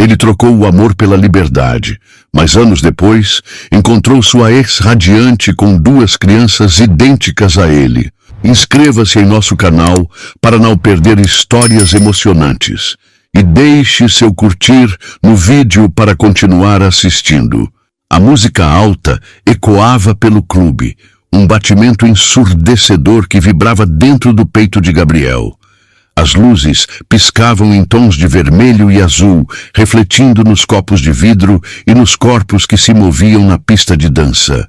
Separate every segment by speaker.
Speaker 1: Ele trocou o amor pela liberdade, mas anos depois, encontrou sua ex radiante com 2 crianças idênticas a ele. Inscreva-se em nosso canal para não perder histórias emocionantes. E deixe seu curtir no vídeo para continuar assistindo. A música alta ecoava pelo clube, um batimento ensurdecedor que vibrava dentro do peito de Gabriel. As luzes piscavam em tons de vermelho e azul, refletindo nos copos de vidro e nos corpos que se moviam na pista de dança.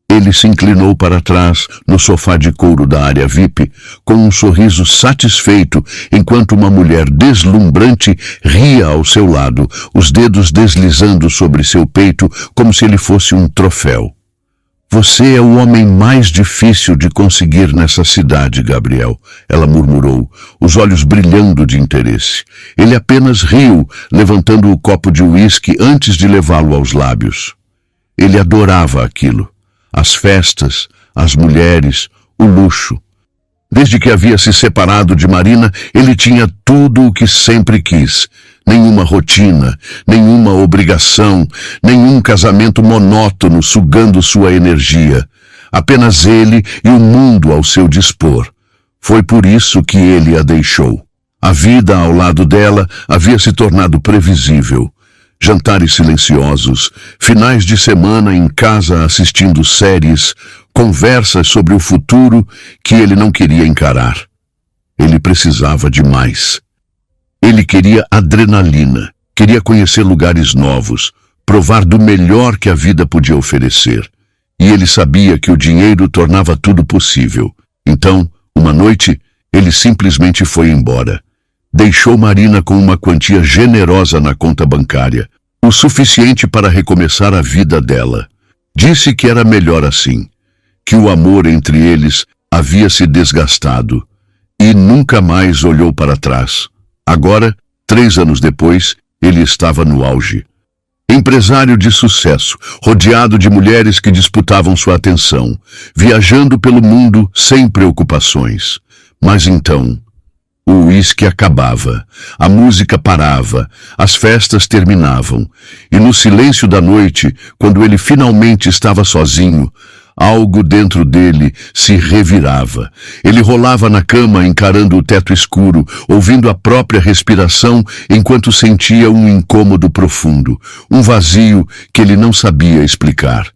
Speaker 1: Ele se inclinou para trás, no sofá de couro da área VIP, com um sorriso satisfeito, enquanto uma mulher deslumbrante ria ao seu lado, os dedos deslizando sobre seu peito como se ele fosse um troféu. Você é o homem mais difícil de conseguir nessa cidade, Gabriel, ela murmurou, os olhos brilhando de interesse. Ele apenas riu, levantando o copo de uísque antes de levá-lo aos lábios. Ele adorava aquilo. As festas, as mulheres, o luxo. Desde que havia se separado de Marina, ele tinha tudo o que sempre quis. Nenhuma rotina, nenhuma obrigação, nenhum casamento monótono sugando sua energia. Apenas ele e o mundo ao seu dispor. Foi por isso que ele a deixou. A vida ao lado dela havia se tornado previsível. Jantares silenciosos, finais de semana em casa assistindo séries, conversas sobre o futuro que ele não queria encarar. Ele precisava de mais. Ele queria adrenalina, queria conhecer lugares novos, provar do melhor que a vida podia oferecer. E ele sabia que o dinheiro tornava tudo possível. Então, uma noite, ele simplesmente foi embora. Deixou Marina com uma quantia generosa na conta bancária, o suficiente para recomeçar a vida dela. Disse que era melhor assim, que o amor entre eles havia se desgastado, e nunca mais olhou para trás. Agora, 3 anos depois, ele estava no auge. Empresário de sucesso, rodeado de mulheres que disputavam sua atenção, viajando pelo mundo sem preocupações. Mas então, o uísque acabava, a música parava, as festas terminavam, e no silêncio da noite, quando ele finalmente estava sozinho, algo dentro dele se revirava. Ele rolava na cama encarando o teto escuro, ouvindo a própria respiração enquanto sentia um incômodo profundo, um vazio que ele não sabia explicar.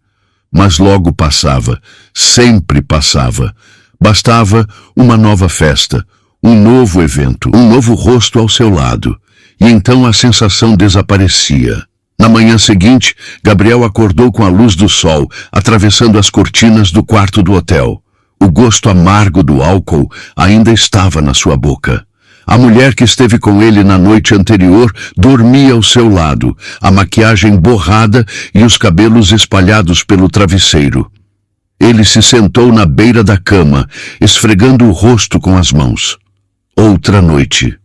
Speaker 1: Mas logo passava, sempre passava. Bastava uma nova festa, um novo evento, um novo rosto ao seu lado, e então a sensação desaparecia. Na manhã seguinte, Gabriel acordou com a luz do sol, atravessando as cortinas do quarto do hotel. O gosto amargo do álcool ainda estava na sua boca. A mulher que esteve com ele na noite anterior dormia ao seu lado, a maquiagem borrada e os cabelos espalhados pelo travesseiro. Ele se sentou na beira da cama, esfregando o rosto com as mãos. Outra noite,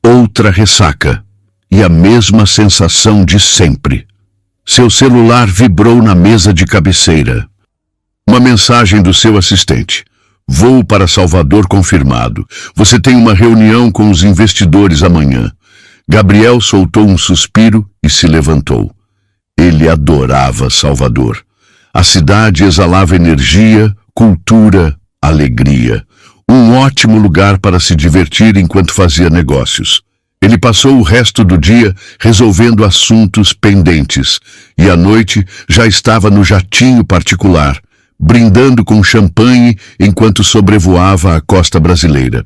Speaker 1: outra ressaca, e a mesma sensação de sempre. Seu celular vibrou na mesa de cabeceira. Uma mensagem do seu assistente. Voo para Salvador confirmado. Você tem uma reunião com os investidores amanhã. Gabriel soltou um suspiro e se levantou. Ele adorava Salvador. A cidade exalava energia, cultura, alegria. Um ótimo lugar para se divertir enquanto fazia negócios. Ele passou o resto do dia resolvendo assuntos pendentes e à noite já estava no jatinho particular, brindando com champanhe enquanto sobrevoava a costa brasileira.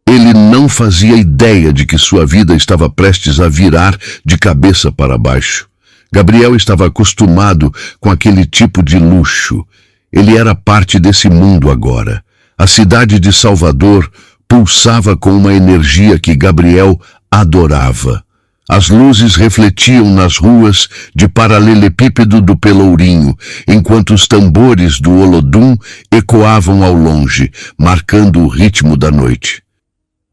Speaker 1: Ele não fazia ideia de que sua vida estava prestes a virar de cabeça para baixo. Gabriel estava acostumado com aquele tipo de luxo. Ele era parte desse mundo agora. A cidade de Salvador pulsava com uma energia que Gabriel adorava. As luzes refletiam nas ruas de paralelepípedo do Pelourinho, enquanto os tambores do Olodum ecoavam ao longe, marcando o ritmo da noite.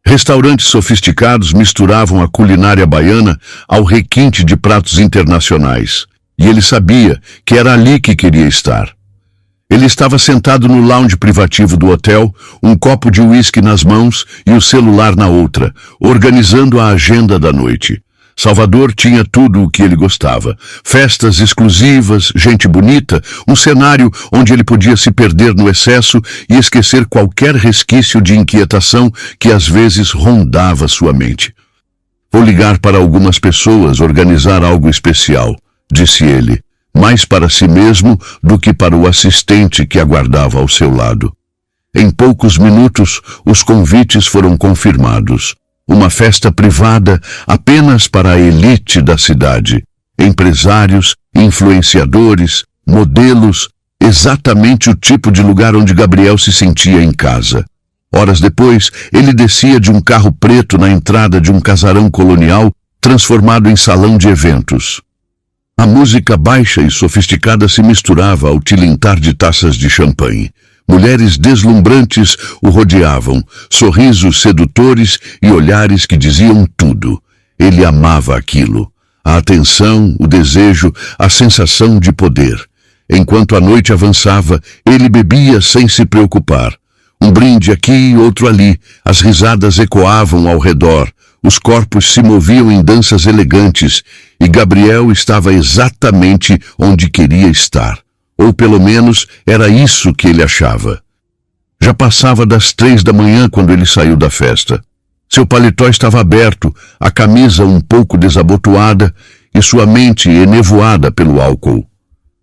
Speaker 1: Restaurantes sofisticados misturavam a culinária baiana ao requinte de pratos internacionais, e ele sabia que era ali que queria estar. Ele estava sentado no lounge privativo do hotel, um copo de uísque nas mãos e o celular na outra, organizando a agenda da noite. Salvador tinha tudo o que ele gostava. Festas exclusivas, gente bonita, um cenário onde ele podia se perder no excesso e esquecer qualquer resquício de inquietação que às vezes rondava sua mente. Vou ligar para algumas pessoas, organizar algo especial, disse ele, mais para si mesmo do que para o assistente que aguardava ao seu lado. Em poucos minutos, os convites foram confirmados. Uma festa privada apenas para a elite da cidade. Empresários, influenciadores, modelos, exatamente o tipo de lugar onde Gabriel se sentia em casa. Horas depois, ele descia de um carro preto na entrada de um casarão colonial transformado em salão de eventos. A música baixa e sofisticada se misturava ao tilintar de taças de champanhe. Mulheres deslumbrantes o rodeavam, sorrisos sedutores e olhares que diziam tudo. Ele amava aquilo. A atenção, o desejo, a sensação de poder. Enquanto a noite avançava, ele bebia sem se preocupar. Um brinde aqui e outro ali, as risadas ecoavam ao redor, os corpos se moviam em danças elegantes e Gabriel estava exatamente onde queria estar. Ou pelo menos era isso que ele achava. Já passava das 3 da manhã quando ele saiu da festa. Seu paletó estava aberto, a camisa um pouco desabotoada e sua mente enevoada pelo álcool.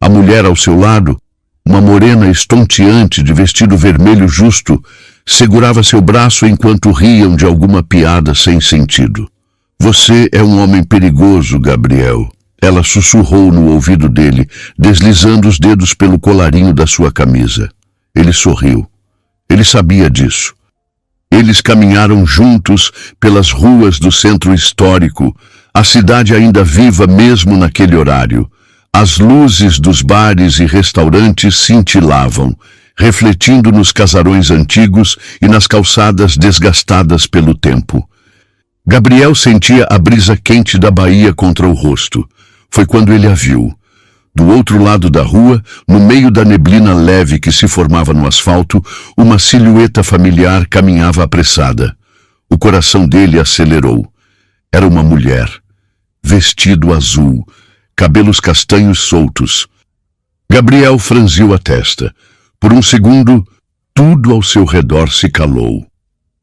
Speaker 1: A mulher ao seu lado, uma morena estonteante de vestido vermelho justo, segurava seu braço enquanto riam de alguma piada sem sentido. Você é um homem perigoso, Gabriel. Ela sussurrou no ouvido dele, deslizando os dedos pelo colarinho da sua camisa. Ele sorriu. Ele sabia disso. Eles caminharam juntos pelas ruas do centro histórico, a cidade ainda viva mesmo naquele horário. As luzes dos bares e restaurantes cintilavam, refletindo nos casarões antigos e nas calçadas desgastadas pelo tempo. Gabriel sentia a brisa quente da Bahia contra o rosto. Foi quando ele a viu. Do outro lado da rua, no meio da neblina leve que se formava no asfalto, uma silhueta familiar caminhava apressada. O coração dele acelerou. Era uma mulher. Vestido azul, cabelos castanhos soltos. Gabriel franziu a testa. Por um segundo, tudo ao seu redor se calou.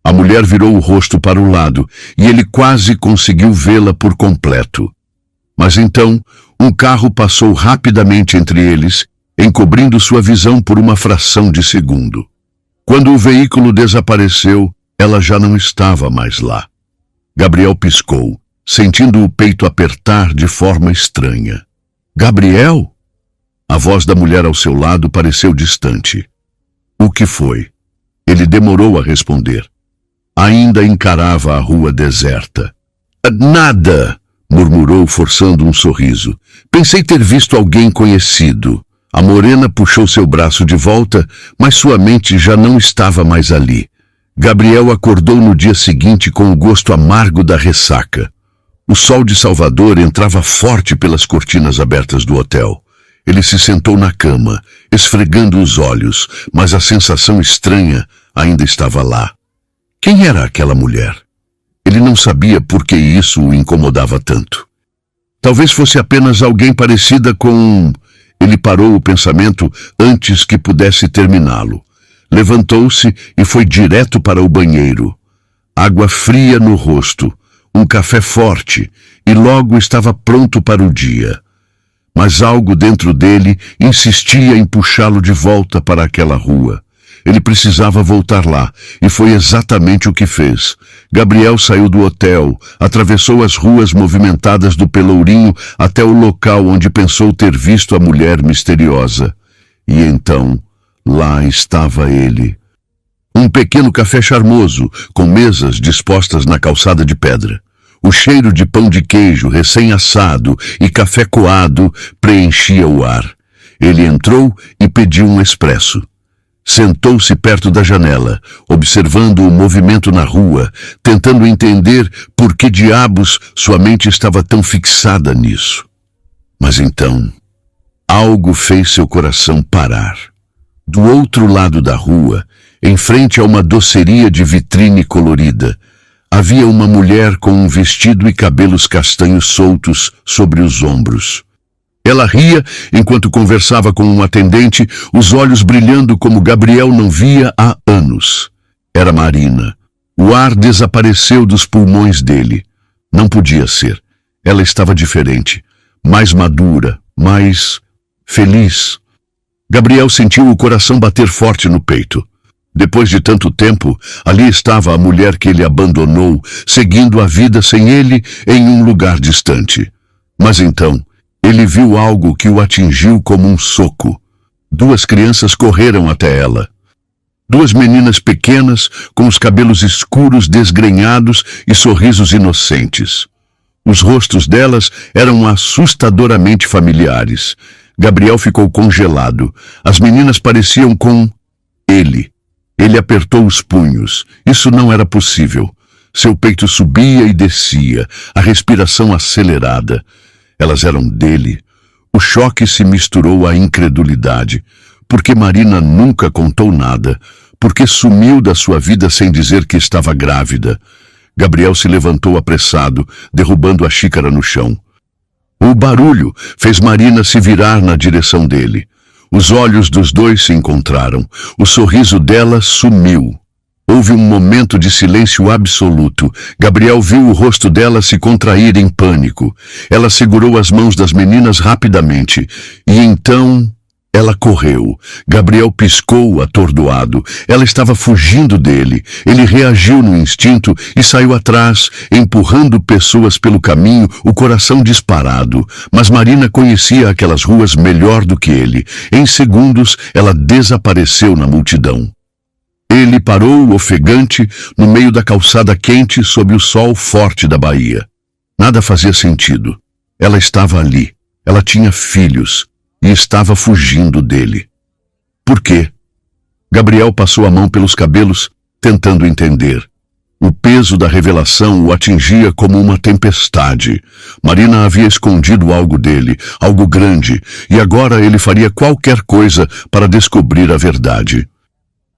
Speaker 1: A mulher virou o rosto para o lado e ele quase conseguiu vê-la por completo. Mas então, um carro passou rapidamente entre eles, encobrindo sua visão por uma fração de segundo. Quando o veículo desapareceu, ela já não estava mais lá. Gabriel piscou, sentindo o peito apertar de forma estranha. Gabriel? A voz da mulher ao seu lado pareceu distante. O que foi? Ele demorou a responder. Ainda encarava a rua deserta. Nada! Murmurou, forçando um sorriso. Pensei ter visto alguém conhecido. A morena puxou seu braço de volta, mas sua mente já não estava mais ali. Gabriel acordou no dia seguinte com o gosto amargo da ressaca. O sol de Salvador entrava forte pelas cortinas abertas do hotel. Ele se sentou na cama, esfregando os olhos, mas a sensação estranha ainda estava lá. Quem era aquela mulher? Ele não sabia por que isso o incomodava tanto. Talvez fosse apenas alguém parecida com... Ele parou o pensamento antes que pudesse terminá-lo. Levantou-se e foi direto para o banheiro. Água fria no rosto, um café forte, e logo estava pronto para o dia. Mas algo dentro dele insistia em puxá-lo de volta para aquela rua. Ele precisava voltar lá, e foi exatamente o que fez. Gabriel saiu do hotel, atravessou as ruas movimentadas do Pelourinho até o local onde pensou ter visto a mulher misteriosa. E então, lá estava ele. Um pequeno café charmoso, com mesas dispostas na calçada de pedra. O cheiro de pão de queijo recém-assado e café coado preenchia o ar. Ele entrou e pediu um expresso. Sentou-se perto da janela, observando o movimento na rua, tentando entender por que diabos sua mente estava tão fixada nisso. Mas então, algo fez seu coração parar. Do outro lado da rua, em frente a uma doceria de vitrine colorida, havia uma mulher com um vestido e cabelos castanhos soltos sobre os ombros. Ela ria enquanto conversava com um atendente, os olhos brilhando como Gabriel não via há anos. Era Marina. O ar desapareceu dos pulmões dele. Não podia ser. Ela estava diferente, mais madura, mais feliz. Gabriel sentiu o coração bater forte no peito. Depois de tanto tempo, ali estava a mulher que ele abandonou, seguindo a vida sem ele em um lugar distante. Mas então, ele viu algo que o atingiu como um soco. 2 crianças correram até ela. 2 meninas pequenas, com os cabelos escuros desgrenhados e sorrisos inocentes. Os rostos delas eram assustadoramente familiares. Gabriel ficou congelado. As meninas pareciam com ele. Ele apertou os punhos. Isso não era possível. Seu peito subia e descia, a respiração acelerada. Elas eram dele. O choque se misturou à incredulidade. Porque Marina nunca contou nada. Porque sumiu da sua vida sem dizer que estava grávida. Gabriel se levantou apressado, derrubando a xícara no chão. O barulho fez Marina se virar na direção dele. Os olhos dos dois se encontraram. O sorriso dela sumiu. Houve um momento de silêncio absoluto. Gabriel viu o rosto dela se contrair em pânico. Ela segurou as mãos das meninas rapidamente. E então ela correu. Gabriel piscou atordoado. Ela estava fugindo dele. Ele reagiu no instinto e saiu atrás, empurrando pessoas pelo caminho, o coração disparado. Mas Marina conhecia aquelas ruas melhor do que ele. Em segundos, ela desapareceu na multidão. Ele parou, ofegante, no meio da calçada quente sob o sol forte da Bahia. Nada fazia sentido. Ela estava ali. Ela tinha filhos. E estava fugindo dele. Por quê? Gabriel passou a mão pelos cabelos, tentando entender. O peso da revelação o atingia como uma tempestade. Marina havia escondido algo dele, algo grande, e agora ele faria qualquer coisa para descobrir a verdade.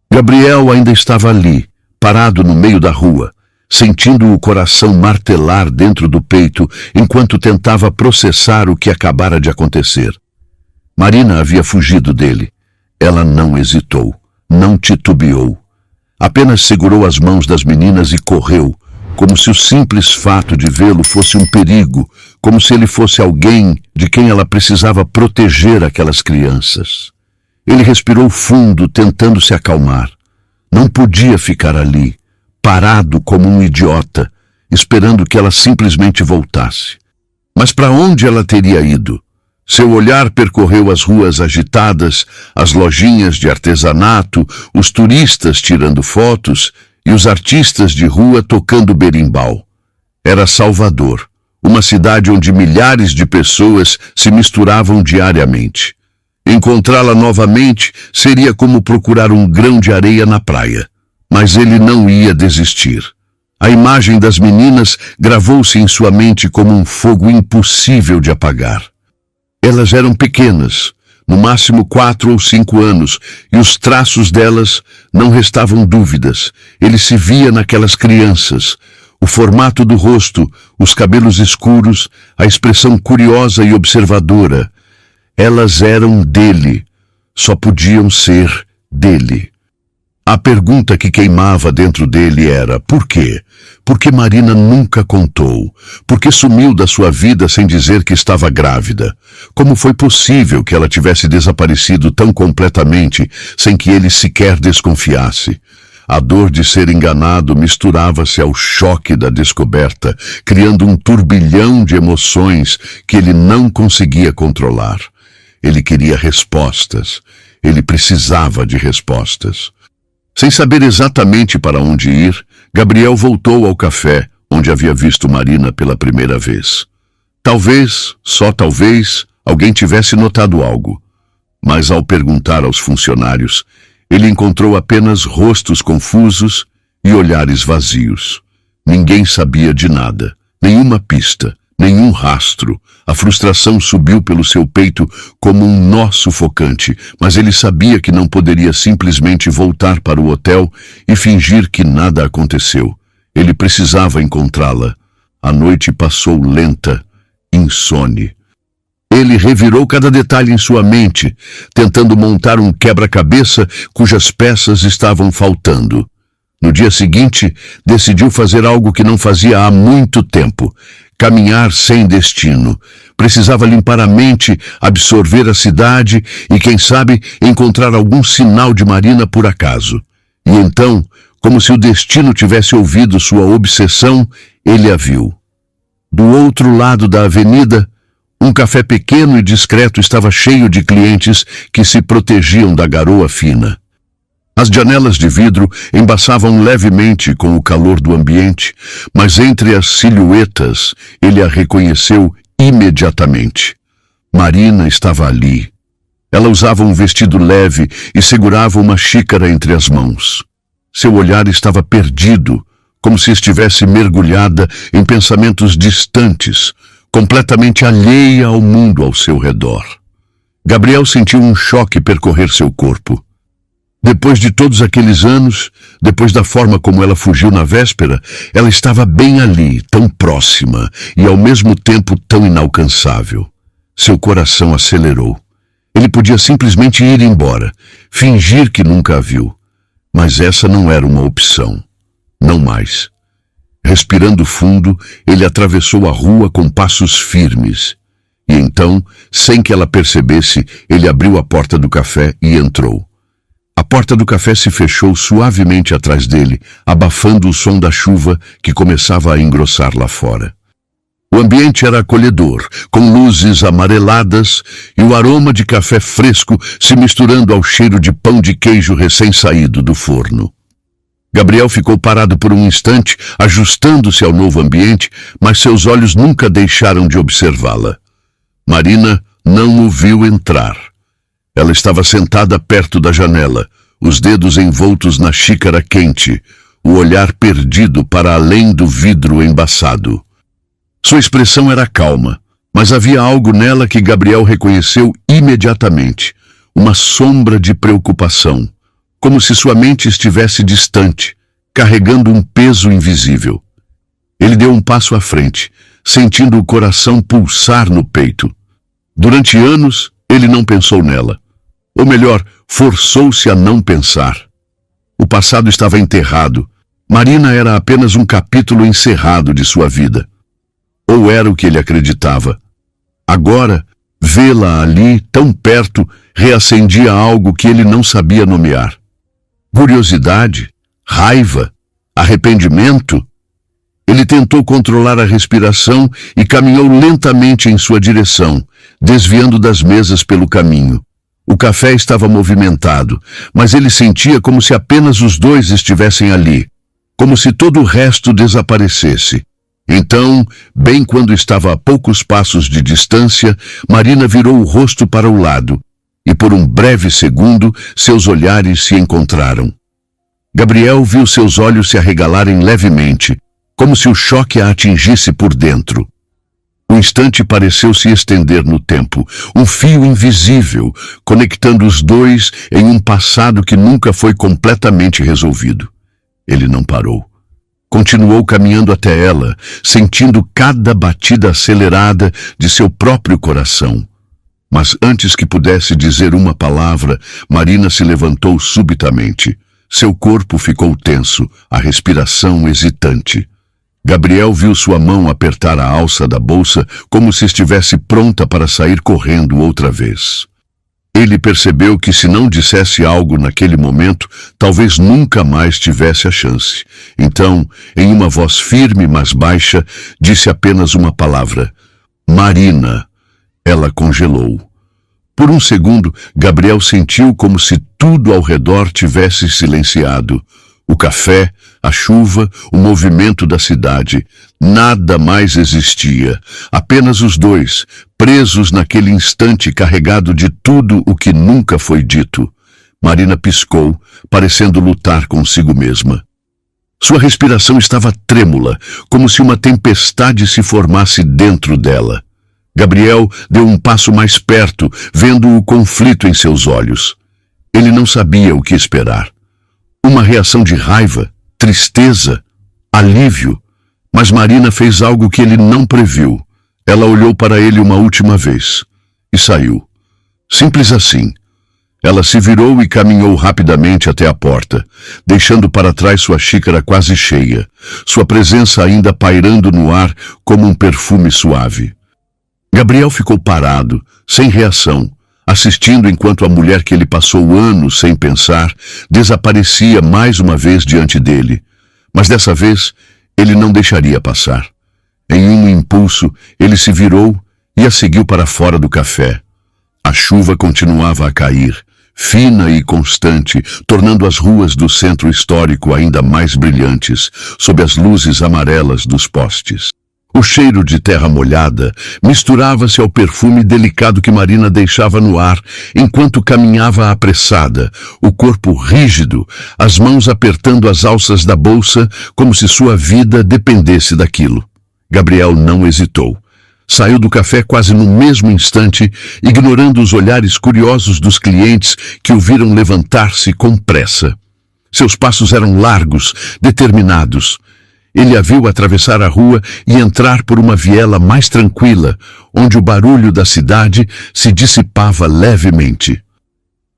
Speaker 1: Gabriel ainda estava ali, parado no meio da rua, sentindo o coração martelar dentro do peito enquanto tentava processar o que acabara de acontecer. Marina havia fugido dele. Ela não hesitou, não titubeou. Apenas segurou as mãos das meninas e correu, como se o simples fato de vê-lo fosse um perigo, como se ele fosse alguém de quem ela precisava proteger aquelas crianças. Ele respirou fundo, tentando se acalmar. Não podia ficar ali, parado como um idiota, esperando que ela simplesmente voltasse. Mas para onde ela teria ido? Seu olhar percorreu as ruas agitadas, as lojinhas de artesanato, os turistas tirando fotos e os artistas de rua tocando berimbau. Era Salvador, uma cidade onde milhares de pessoas se misturavam diariamente. Encontrá-la novamente seria como procurar um grão de areia na praia. Mas ele não ia desistir. A imagem das meninas gravou-se em sua mente como um fogo impossível de apagar. Elas eram pequenas, no máximo 4 ou 5 anos, e os traços delas não restavam dúvidas. Ele se via naquelas crianças. O formato do rosto, os cabelos escuros, a expressão curiosa e observadora. Elas eram dele. Só podiam ser dele. A pergunta que queimava dentro dele era: por quê? Por que Marina nunca contou? Por que sumiu da sua vida sem dizer que estava grávida? Como foi possível que ela tivesse desaparecido tão completamente sem que ele sequer desconfiasse? A dor de ser enganado misturava-se ao choque da descoberta, criando um turbilhão de emoções que ele não conseguia controlar. Ele queria respostas. Ele precisava de respostas. Sem saber exatamente para onde ir, Gabriel voltou ao café onde havia visto Marina pela primeira vez. Talvez, só talvez, alguém tivesse notado algo. Mas ao perguntar aos funcionários, ele encontrou apenas rostos confusos e olhares vazios. Ninguém sabia de nada, nenhuma pista, nenhum rastro. A frustração subiu pelo seu peito como um nó sufocante, mas ele sabia que não poderia simplesmente voltar para o hotel e fingir que nada aconteceu. Ele precisava encontrá-la. A noite passou lenta, insone. Ele revirou cada detalhe em sua mente, tentando montar um quebra-cabeça cujas peças estavam faltando. No dia seguinte, decidiu fazer algo que não fazia há muito tempo: caminhar sem destino. Precisava limpar a mente, absorver a cidade e, quem sabe, encontrar algum sinal de Marina por acaso. E então, como se o destino tivesse ouvido sua obsessão, ele a viu. Do outro lado da avenida, um café pequeno e discreto estava cheio de clientes que se protegiam da garoa fina. As janelas de vidro embaçavam levemente com o calor do ambiente, mas entre as silhuetas ele a reconheceu imediatamente. Marina estava ali. Ela usava um vestido leve e segurava uma xícara entre as mãos. Seu olhar estava perdido, como se estivesse mergulhada em pensamentos distantes, completamente alheia ao mundo ao seu redor. Gabriel sentiu um choque percorrer seu corpo. Depois de todos aqueles anos, depois da forma como ela fugiu na véspera, ela estava bem ali, tão próxima e ao mesmo tempo tão inalcançável. Seu coração acelerou. Ele podia simplesmente ir embora, fingir que nunca a viu. Mas essa não era uma opção. Não mais. Respirando fundo, ele atravessou a rua com passos firmes. E então, sem que ela percebesse, ele abriu a porta do café e entrou. A porta do café se fechou suavemente atrás dele, abafando o som da chuva que começava a engrossar lá fora. O ambiente era acolhedor, com luzes amareladas e o aroma de café fresco se misturando ao cheiro de pão de queijo recém-saído do forno. Gabriel ficou parado por um instante, ajustando-se ao novo ambiente, mas seus olhos nunca deixaram de observá-la. Marina não o viu entrar. Ela estava sentada perto da janela, os dedos envoltos na xícara quente, o olhar perdido para além do vidro embaçado. Sua expressão era calma, mas havia algo nela que Gabriel reconheceu imediatamente, uma sombra de preocupação, como se sua mente estivesse distante, carregando um peso invisível. Ele deu um passo à frente, sentindo o coração pulsar no peito. Durante anos, ele não pensou nela. Ou melhor, forçou-se a não pensar. O passado estava enterrado. Marina era apenas um capítulo encerrado de sua vida. Ou era o que ele acreditava. Agora, vê-la ali, tão perto, reacendia algo que ele não sabia nomear. Curiosidade, raiva, arrependimento. Ele tentou controlar a respiração e caminhou lentamente em sua direção, desviando das mesas pelo caminho. O café estava movimentado, mas ele sentia como se apenas os dois estivessem ali, como se todo o resto desaparecesse. Então, bem quando estava a poucos passos de distância, Marina virou o rosto para o lado, e por um breve segundo, seus olhares se encontraram. Gabriel viu seus olhos se arregalarem levemente, como se o choque a atingisse por dentro. O instante pareceu se estender no tempo, um fio invisível, conectando os dois em um passado que nunca foi completamente resolvido. Ele não parou. Continuou caminhando até ela, sentindo cada batida acelerada de seu próprio coração. Mas antes que pudesse dizer uma palavra, Marina se levantou subitamente. Seu corpo ficou tenso, a respiração hesitante. Gabriel viu sua mão apertar a alça da bolsa como se estivesse pronta para sair correndo outra vez. Ele percebeu que se não dissesse algo naquele momento, talvez nunca mais tivesse a chance. Então, em uma voz firme, mas baixa, disse apenas uma palavra: Marina. Ela congelou. Por um segundo, Gabriel sentiu como se tudo ao redor tivesse silenciado. O café, a chuva, o movimento da cidade. Nada mais existia. Apenas os dois, presos naquele instante carregado de tudo o que nunca foi dito. Marina piscou, parecendo lutar consigo mesma. Sua respiração estava trêmula, como se uma tempestade se formasse dentro dela. Gabriel deu um passo mais perto, vendo o conflito em seus olhos. Ele não sabia o que esperar. Uma reação de raiva, tristeza alívio, mas Marina fez algo que ele não previu. Ela olhou para ele uma última vez e saiu. Simples assim. Ela se virou e caminhou rapidamente até a porta, deixando para trás sua xícara quase cheia, sua presença ainda pairando no ar como um perfume suave. Gabriel ficou parado, sem reação, assistindo enquanto a mulher que ele passou anos sem pensar desaparecia mais uma vez diante dele. Mas dessa vez, ele não deixaria passar. Em um impulso, ele se virou e a seguiu para fora do café. A chuva continuava a cair, fina e constante, tornando as ruas do centro histórico ainda mais brilhantes, sob as luzes amarelas dos postes. O cheiro de terra molhada misturava-se ao perfume delicado que Marina deixava no ar enquanto caminhava apressada, o corpo rígido, as mãos apertando as alças da bolsa como se sua vida dependesse daquilo. Gabriel não hesitou. Saiu do café quase no mesmo instante, ignorando os olhares curiosos dos clientes que o viram levantar-se com pressa. Seus passos eram largos, determinados. Ele a viu atravessar a rua e entrar por uma viela mais tranquila, onde o barulho da cidade se dissipava levemente.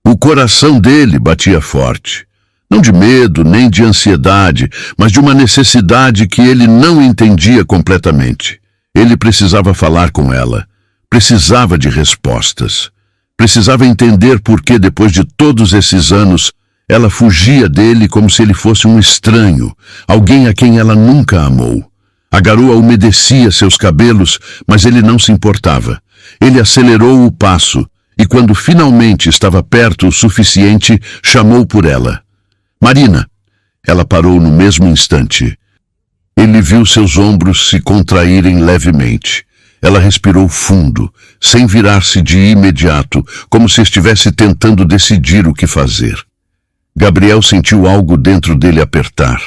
Speaker 1: O coração dele batia forte. Não de medo nem de ansiedade, mas de uma necessidade que ele não entendia completamente. Ele precisava falar com ela. Precisava de respostas. Precisava entender por que, depois de todos esses anos, ela fugia dele como se ele fosse um estranho, alguém a quem ela nunca amou. A garoa umedecia seus cabelos, mas ele não se importava. Ele acelerou o passo e, quando finalmente estava perto o suficiente, chamou por ela. Marina! Ela parou no mesmo instante. Ele viu seus ombros se contraírem levemente. Ela respirou fundo, sem virar-se de imediato, como se estivesse tentando decidir o que fazer. Gabriel sentiu algo dentro dele apertar.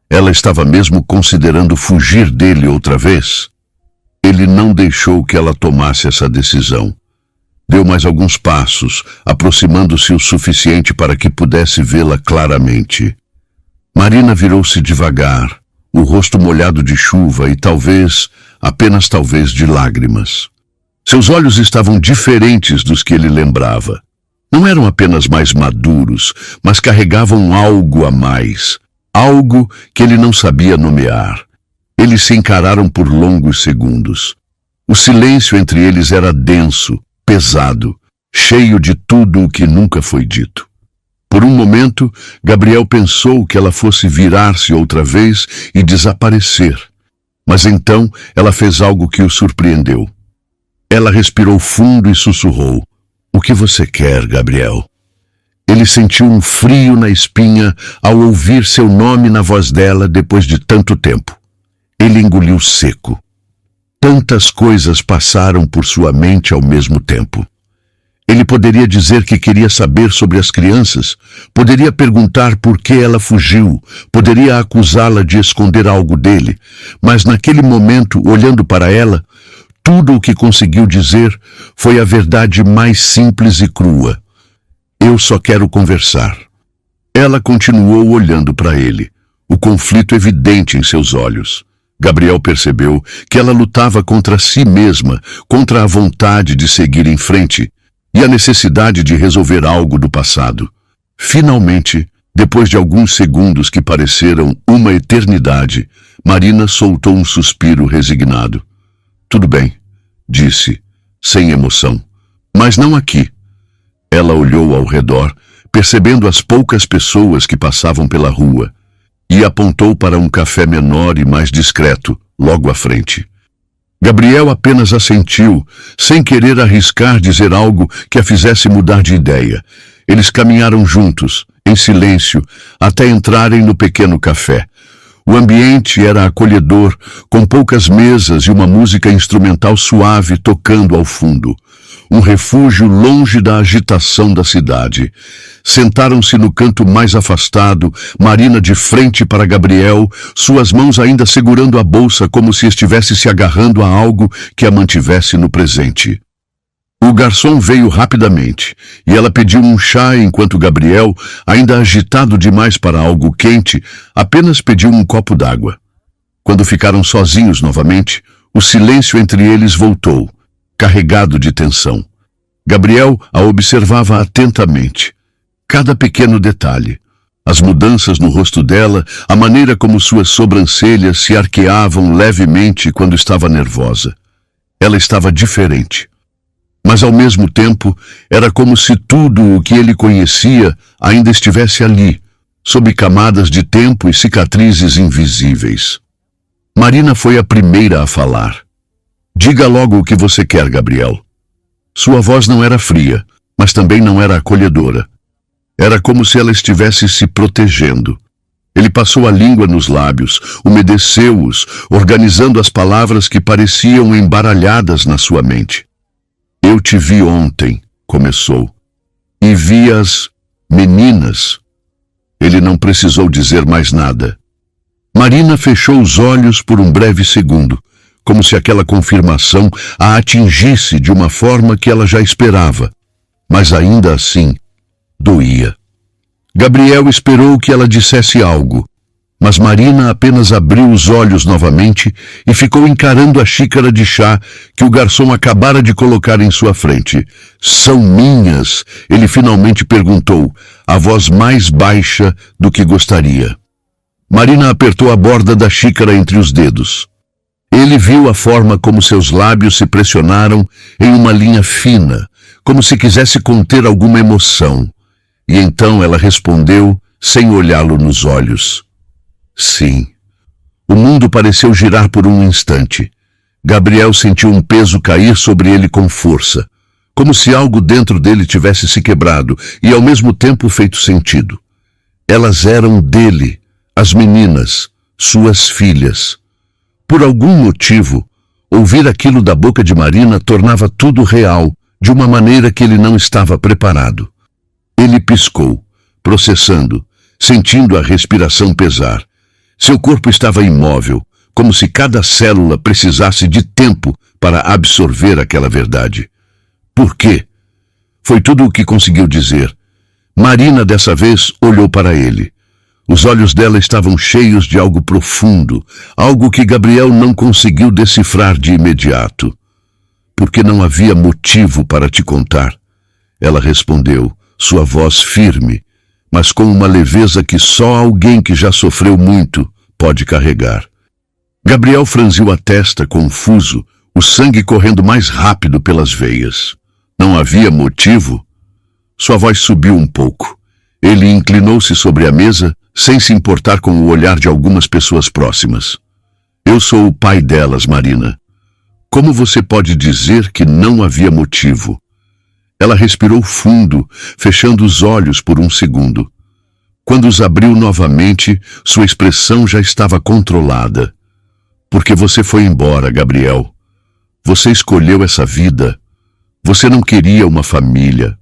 Speaker 1: Ela estava mesmo considerando fugir dele outra vez? Ele não deixou que ela tomasse essa decisão. Deu mais alguns passos, aproximando-se o suficiente para que pudesse vê-la claramente. Marina virou-se devagar, o rosto molhado de chuva e talvez, apenas talvez, de lágrimas. Seus olhos estavam diferentes dos que ele lembrava. Não eram apenas mais maduros, mas carregavam algo a mais, algo que ele não sabia nomear. Eles se encararam por longos segundos. O silêncio entre eles era denso, pesado, cheio de tudo o que nunca foi dito. Por um momento, Gabriel pensou que ela fosse virar-se outra vez e desaparecer. Mas então ela fez algo que o surpreendeu. Ela respirou fundo e sussurrou: "O que você quer, Gabriel?" Ele sentiu um frio na espinha ao ouvir seu nome na voz dela depois de tanto tempo. Ele engoliu seco. Tantas coisas passaram por sua mente ao mesmo tempo. Ele poderia dizer que queria saber sobre as crianças, poderia perguntar por que ela fugiu, poderia acusá-la de esconder algo dele, mas naquele momento, olhando para ela, tudo o que conseguiu dizer foi a verdade mais simples e crua. "Eu só quero conversar." Ela continuou olhando para ele, o conflito evidente em seus olhos. Gabriel percebeu que ela lutava contra si mesma, contra a vontade de seguir em frente e a necessidade de resolver algo do passado. Finalmente, depois de alguns segundos que pareceram uma eternidade, Marina soltou um suspiro resignado. "Tudo bem", disse, sem emoção. "Mas não aqui." Ela olhou ao redor, percebendo as poucas pessoas que passavam pela rua, e apontou para um café menor e mais discreto, logo à frente. Gabriel apenas assentiu, sem querer arriscar dizer algo que a fizesse mudar de ideia. Eles caminharam juntos, em silêncio, até entrarem no pequeno café. O ambiente era acolhedor, com poucas mesas e uma música instrumental suave tocando ao fundo. Um refúgio longe da agitação da cidade. Sentaram-se no canto mais afastado, Marina de frente para Gabriel, suas mãos ainda segurando a bolsa como se estivesse se agarrando a algo que a mantivesse no presente. O garçom veio rapidamente, e ela pediu um chá enquanto Gabriel, ainda agitado demais para algo quente, apenas pediu um copo d'água. Quando ficaram sozinhos novamente, o silêncio entre eles voltou, carregado de tensão. Gabriel a observava atentamente. Cada pequeno detalhe, as mudanças no rosto dela, a maneira como suas sobrancelhas se arqueavam levemente quando estava nervosa. Ela estava diferente. Mas ao mesmo tempo, era como se tudo o que ele conhecia ainda estivesse ali, sob camadas de tempo e cicatrizes invisíveis. Marina foi a primeira a falar. Diga logo o que você quer, Gabriel. Sua voz não era fria, mas também não era acolhedora. Era como se ela estivesse se protegendo. Ele passou a língua nos lábios, umedeceu-os, organizando as palavras que pareciam embaralhadas na sua mente. Eu te vi ontem, começou, e vi as meninas. Ele não precisou dizer mais nada. Marina fechou os olhos por um breve segundo, como se aquela confirmação a atingisse de uma forma que ela já esperava, mas ainda assim doía. Gabriel esperou que ela dissesse algo, mas Marina apenas abriu os olhos novamente e ficou encarando a xícara de chá que o garçom acabara de colocar em sua frente. São minhas? Ele finalmente perguntou, a voz mais baixa do que gostaria. Marina apertou a borda da xícara entre os dedos. Ele viu a forma como seus lábios se pressionaram em uma linha fina, como se quisesse conter alguma emoção. E então ela respondeu, sem olhá-lo nos olhos. Sim. O mundo pareceu girar por um instante. Gabriel sentiu um peso cair sobre ele com força, como se algo dentro dele tivesse se quebrado e ao mesmo tempo feito sentido. Elas eram dele, as meninas, suas filhas. Por algum motivo, ouvir aquilo da boca de Marina tornava tudo real, de uma maneira que ele não estava preparado. Ele piscou, processando, sentindo a respiração pesar. Seu corpo estava imóvel, como se cada célula precisasse de tempo para absorver aquela verdade. Por quê? Foi tudo o que conseguiu dizer. Marina, dessa vez, olhou para ele. Os olhos dela estavam cheios de algo profundo, algo que Gabriel não conseguiu decifrar de imediato. Porque não havia motivo para te contar. Ela respondeu, sua voz firme, mas com uma leveza que só alguém que já sofreu muito pode carregar. Gabriel franziu a testa, confuso, o sangue correndo mais rápido pelas veias. Não havia motivo? Sua voz subiu um pouco. Ele inclinou-se sobre a mesa, sem se importar com o olhar de algumas pessoas próximas. Eu sou o pai delas, Marina. Como você pode dizer que não havia motivo? Ela respirou fundo, fechando os olhos por um segundo. Quando os abriu novamente, sua expressão já estava controlada. Porque você foi embora, Gabriel. Você escolheu essa vida. Você não queria uma família.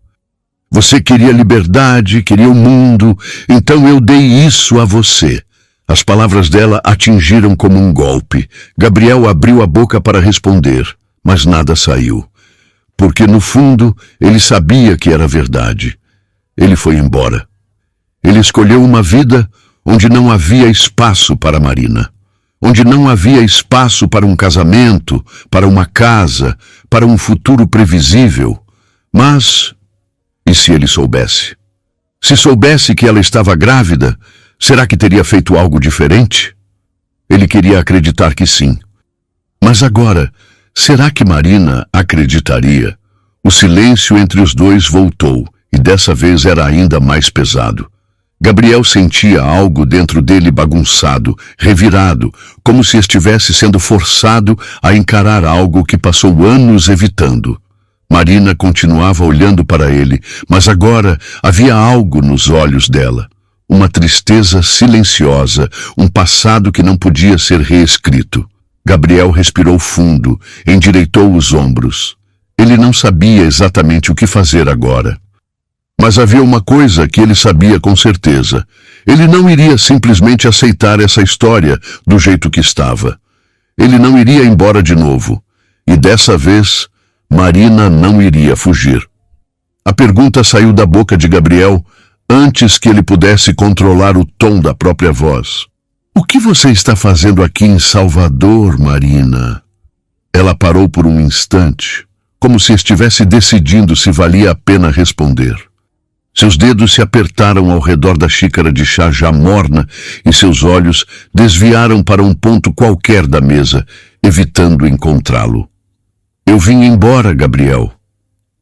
Speaker 1: Você queria liberdade, queria o mundo, então eu dei isso a você. As palavras dela atingiram como um golpe. Gabriel abriu a boca para responder, mas nada saiu. Porque, no fundo, ele sabia que era verdade. Ele foi embora. Ele escolheu uma vida onde não havia espaço para Marina. Onde não havia espaço para um casamento, para uma casa, para um futuro previsível. Mas, e se ele soubesse? Se soubesse que ela estava grávida, será que teria feito algo diferente? Ele queria acreditar que sim. Mas agora, será que Marina acreditaria? O silêncio entre os dois voltou, e dessa vez era ainda mais pesado. Gabriel sentia algo dentro dele bagunçado, revirado, como se estivesse sendo forçado a encarar algo que passou anos evitando. Marina continuava olhando para ele, mas agora havia algo nos olhos dela. Uma tristeza silenciosa, um passado que não podia ser reescrito. Gabriel respirou fundo, endireitou os ombros. Ele não sabia exatamente o que fazer agora. Mas havia uma coisa que ele sabia com certeza. Ele não iria simplesmente aceitar essa história do jeito que estava. Ele não iria embora de novo. E dessa vez, Marina não iria fugir. A pergunta saiu da boca de Gabriel antes que ele pudesse controlar o tom da própria voz. O que você está fazendo aqui em Salvador, Marina? Ela parou por um instante, como se estivesse decidindo se valia a pena responder. Seus dedos se apertaram ao redor da xícara de chá já morna e seus olhos desviaram para um ponto qualquer da mesa, evitando encontrá-lo. Eu vim embora, Gabriel,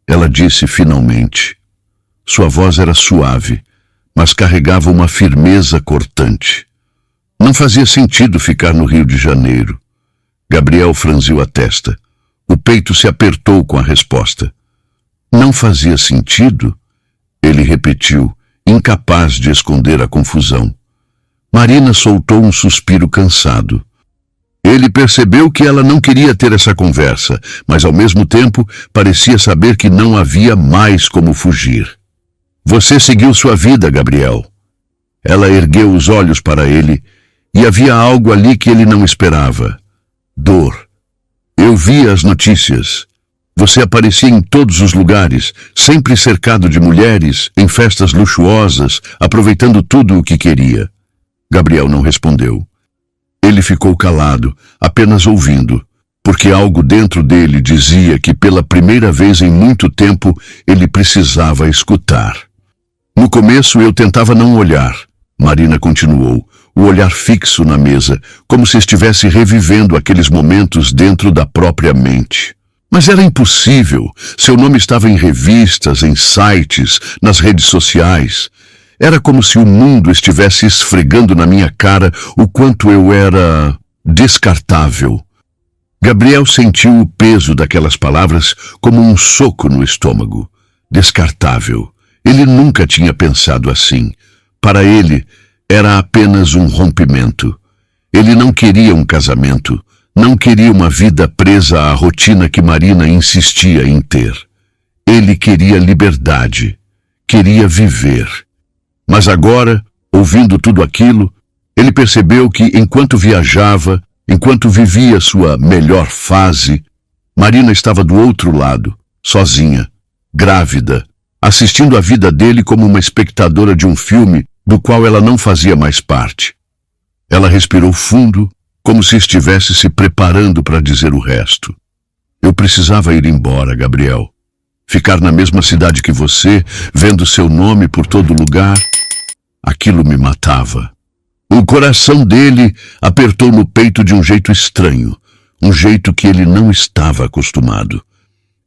Speaker 1: ela disse finalmente. Sua voz era suave, mas carregava uma firmeza cortante. Não fazia sentido ficar no Rio de Janeiro. Gabriel franziu a testa. O peito se apertou com a resposta. Não fazia sentido? Ele repetiu, incapaz de esconder a confusão. Marina soltou um suspiro cansado. Ele percebeu que ela não queria ter essa conversa, mas ao mesmo tempo parecia saber que não havia mais como fugir. Você seguiu sua vida, Gabriel. Ela ergueu os olhos para ele e havia algo ali que ele não esperava. Dor. Eu vi as notícias. Você aparecia em todos os lugares, sempre cercado de mulheres, em festas luxuosas, aproveitando tudo o que queria. Gabriel não respondeu. Ele ficou calado, apenas ouvindo, porque algo dentro dele dizia que pela primeira vez em muito tempo ele precisava escutar. No começo eu tentava não olhar, Marina continuou, o olhar fixo na mesa, como se estivesse revivendo aqueles momentos dentro da própria mente. Mas era impossível. Seu nome estava em revistas, em sites, nas redes sociais. Era como se o mundo estivesse esfregando na minha cara o quanto eu era descartável. Gabriel sentiu o peso daquelas palavras como um soco no estômago. Descartável. Ele nunca tinha pensado assim. Para ele, era apenas um rompimento. Ele não queria um casamento. Não queria uma vida presa à rotina que Marina insistia em ter. Ele queria liberdade. Queria viver. Mas agora, ouvindo tudo aquilo, ele percebeu que enquanto viajava, enquanto vivia sua melhor fase, Marina estava do outro lado, sozinha, grávida, assistindo a vida dele como uma espectadora de um filme do qual ela não fazia mais parte. Ela respirou fundo, como se estivesse se preparando para dizer o resto. Eu precisava ir embora, Gabriel. Ficar na mesma cidade que você, vendo seu nome por todo lugar, aquilo me matava. O coração dele apertou no peito de um jeito estranho, um jeito que ele não estava acostumado.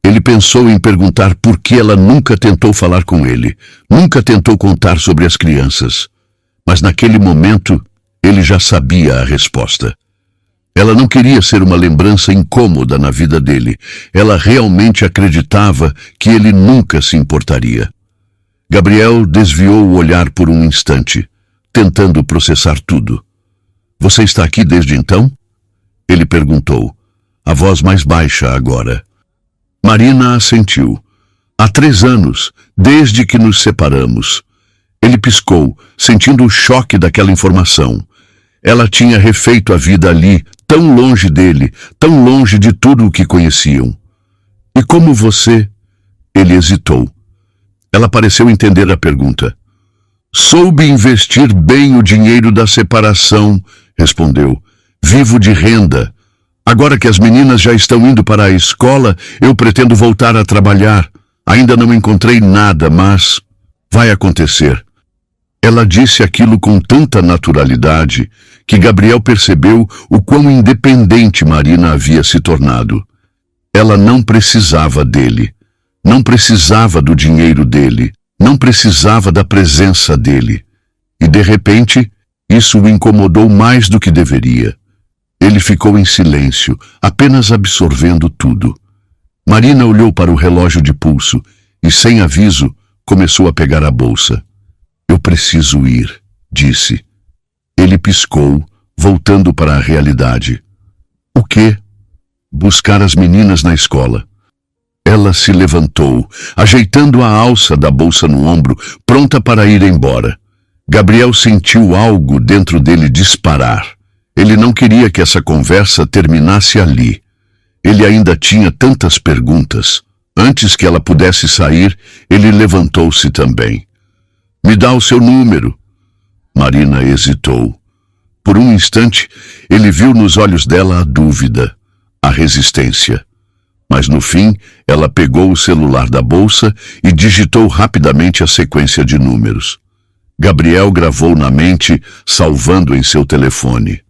Speaker 1: Ele pensou em perguntar por que ela nunca tentou falar com ele, nunca tentou contar sobre as crianças. Mas naquele momento, ele já sabia a resposta. Ela não queria ser uma lembrança incômoda na vida dele. Ela realmente acreditava que ele nunca se importaria. Gabriel desviou o olhar por um instante, tentando processar tudo. Você está aqui desde então? Ele perguntou, a voz mais baixa agora. Marina assentiu. Há 3 anos, desde que nos separamos. Ele piscou, sentindo o choque daquela informação. Ela tinha refeito a vida ali, tão longe dele, tão longe de tudo o que conheciam. E como você? Ele hesitou. Ela pareceu entender a pergunta. Soube investir bem o dinheiro da separação, respondeu. Vivo de renda. Agora que as meninas já estão indo para a escola, eu pretendo voltar a trabalhar. Ainda não encontrei nada, mas vai acontecer. Ela disse aquilo com tanta naturalidade que Gabriel percebeu o quão independente Marina havia se tornado. Ela não precisava dele, não precisava do dinheiro dele, não precisava da presença dele. E, de repente, isso o incomodou mais do que deveria. Ele ficou em silêncio, apenas absorvendo tudo. Marina olhou para o relógio de pulso e, sem aviso, começou a pegar a bolsa. Eu preciso ir, disse. Ele piscou, voltando para a realidade. O quê? Buscar as meninas na escola. Ela se levantou, ajeitando a alça da bolsa no ombro, pronta para ir embora. Gabriel sentiu algo dentro dele disparar. Ele não queria que essa conversa terminasse ali. Ele ainda tinha tantas perguntas. Antes que ela pudesse sair, ele levantou-se também. Me dá o seu número. Marina hesitou. Por um instante, ele viu nos olhos dela a dúvida, a resistência. Mas no fim, ela pegou o celular da bolsa e digitou rapidamente a sequência de números. Gabriel gravou na mente, salvando em seu telefone.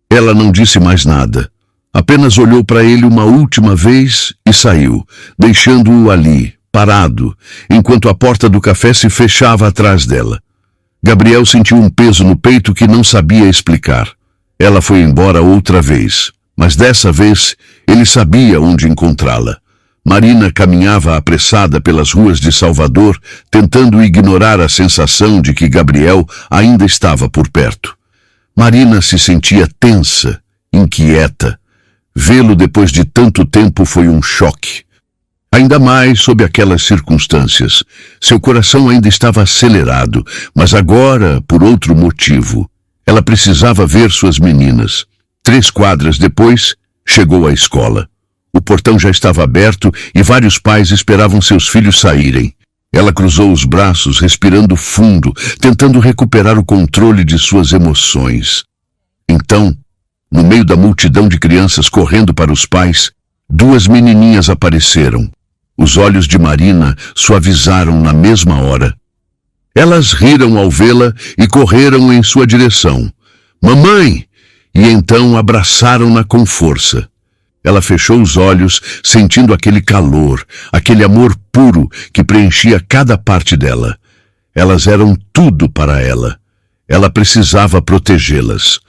Speaker 1: Ela não disse mais nada. Apenas olhou para ele uma última vez e saiu, deixando-o ali, parado, enquanto a porta do café se fechava atrás dela. Gabriel sentiu um peso no peito que não sabia explicar. Ela foi embora outra vez, mas dessa vez ele sabia onde encontrá-la. Marina caminhava apressada pelas ruas de Salvador, tentando ignorar a sensação de que Gabriel ainda estava por perto. Marina se sentia tensa, inquieta. Vê-lo depois de tanto tempo foi um choque. Ainda mais sob aquelas circunstâncias. Seu coração ainda estava acelerado, mas agora, por outro motivo. Ela precisava ver suas meninas. 3 quadras depois, chegou à escola. O portão já estava aberto e vários pais esperavam seus filhos saírem. Ela cruzou os braços, respirando fundo, tentando recuperar o controle de suas emoções. Então, no meio da multidão de crianças correndo para os pais, 2 menininhas apareceram. Os olhos de Marina suavizaram na mesma hora. Elas riram ao vê-la e correram em sua direção. Mamãe! E então abraçaram-na com força. Ela fechou os olhos, sentindo aquele calor, aquele amor puro que preenchia cada parte dela. Elas eram tudo para ela. Ela precisava protegê-las.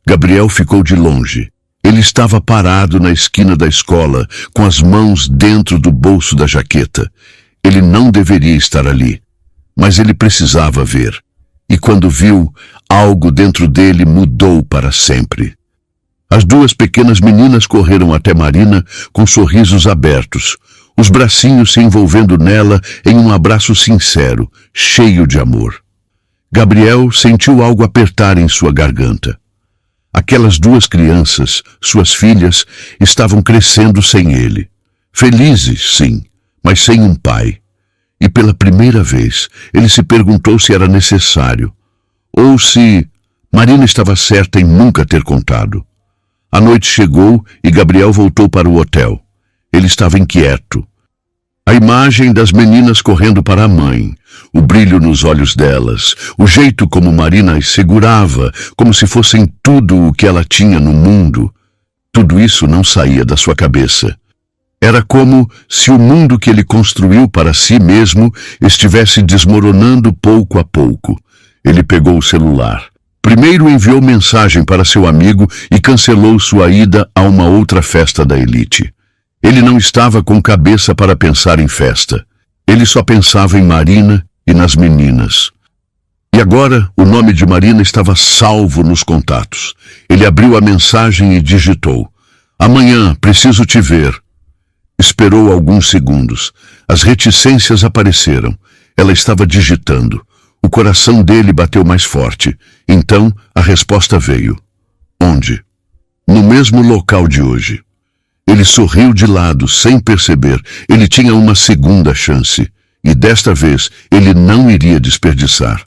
Speaker 1: Gabriel ficou de longe. Ele estava parado na esquina da escola, com as mãos dentro do bolso da jaqueta. Ele não deveria estar ali, mas ele precisava ver. E quando viu, algo dentro dele mudou para sempre. As 2 pequenas meninas correram até Marina com sorrisos abertos, os bracinhos se envolvendo nela em um abraço sincero, cheio de amor. Gabriel sentiu algo apertar em sua garganta. Aquelas 2 crianças, suas filhas, estavam crescendo sem ele. Felizes, sim, mas sem um pai. E pela primeira vez, ele se perguntou se era necessário, ou se Marina estava certa em nunca ter contado. A noite chegou e Gabriel voltou para o hotel. Ele estava inquieto. A imagem das meninas correndo para a mãe, o brilho nos olhos delas, o jeito como Marina as segurava, como se fossem tudo o que ela tinha no mundo, tudo isso não saía da sua cabeça. Era como se o mundo que ele construiu para si mesmo estivesse desmoronando pouco a pouco. Ele pegou o celular. Primeiro enviou mensagem para seu amigo e cancelou sua ida a uma outra festa da elite. Ele não estava com cabeça para pensar em festa. Ele só pensava em Marina e nas meninas. E agora o nome de Marina estava salvo nos contatos. Ele abriu a mensagem e digitou: Amanhã, preciso te ver. Esperou alguns segundos. As reticências apareceram. Ela estava digitando. O coração dele bateu mais forte. Então a resposta veio. Onde? No mesmo local de hoje. Ele sorriu de lado, sem perceber. Ele tinha uma segunda chance. E desta vez, ele não iria desperdiçar.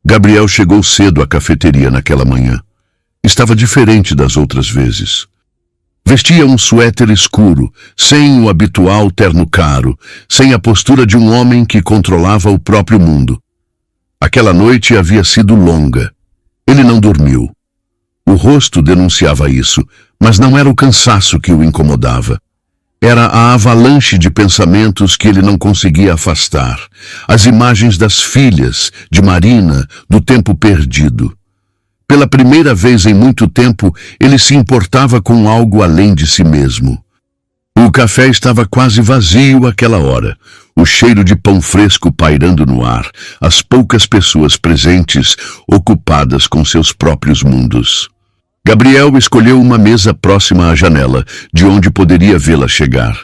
Speaker 1: Gabriel chegou cedo à cafeteria naquela manhã. Estava diferente das outras vezes. Vestia um suéter escuro, sem o habitual terno caro, sem a postura de um homem que controlava o próprio mundo. Aquela noite havia sido longa. Ele não dormiu. O rosto denunciava isso, mas não era o cansaço que o incomodava. Era a avalanche de pensamentos que ele não conseguia afastar. As imagens das filhas, de Marina, do tempo perdido. Pela primeira vez em muito tempo, ele se importava com algo além de si mesmo. O café estava quase vazio àquela hora. O cheiro de pão fresco pairando no ar. As poucas pessoas presentes, ocupadas com seus próprios mundos. Gabriel escolheu uma mesa próxima à janela, de onde poderia vê-la chegar.